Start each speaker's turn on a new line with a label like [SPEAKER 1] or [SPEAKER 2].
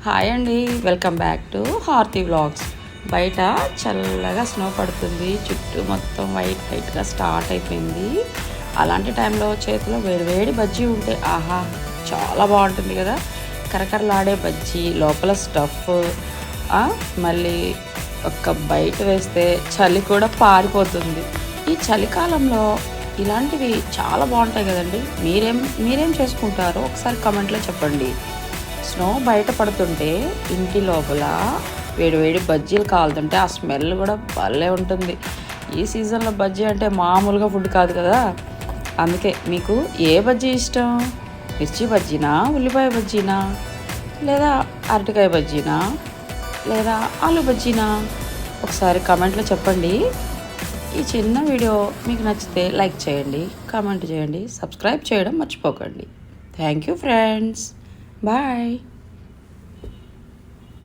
[SPEAKER 1] Hi అండి, welcome back to హార్తి vlogs. బయట చల్లగా స్నో పడుతుంది, చుట్టూ మొత్తం వైట్గా స్టార్ట్ అయిపోయింది. అలాంటి టైంలో చేతిలో వేడివేడి బజ్జీ ఉంటే ఆహా చాలా బాగుంటుంది కదా. కరకరలాడే బజ్జీ, లోపల స్టఫ్, మళ్ళీ ఒక్క బయట వేస్తే చలి కూడా పారిపోతుంది. ఈ చలికాలంలో ఇలాంటివి చాలా బాగుంటాయి కదండి. మీరేం చేసుకుంటారో ఒకసారి కమెంట్లో చెప్పండి. స్నో బయట పడుతుంటే ఇంటి లోపల వేడివేడి బజ్జీలు కాలుతుంటే ఆ స్మెల్ కూడా భలే ఉంటుంది. ఈ సీజన్లో బజ్జీ అంటే మామూలుగా ఫుడ్ కాదు కదా. అందుకే మీకు ఏ బజ్జీ ఇష్టం? మిర్చి బజ్జీనా, ఉల్లిపాయ బజ్జీనా, లేదా అరటికాయ బజ్జీనా, లేదా ఆలు బజ్జీనా? ఒకసారి కామెంట్లో చెప్పండి. ఈ చిన్న వీడియో మీకు నచ్చితే లైక్ చేయండి, కామెంట్ చేయండి, సబ్స్క్రైబ్ చేయడం మర్చిపోకండి. Thank you friends. Bye.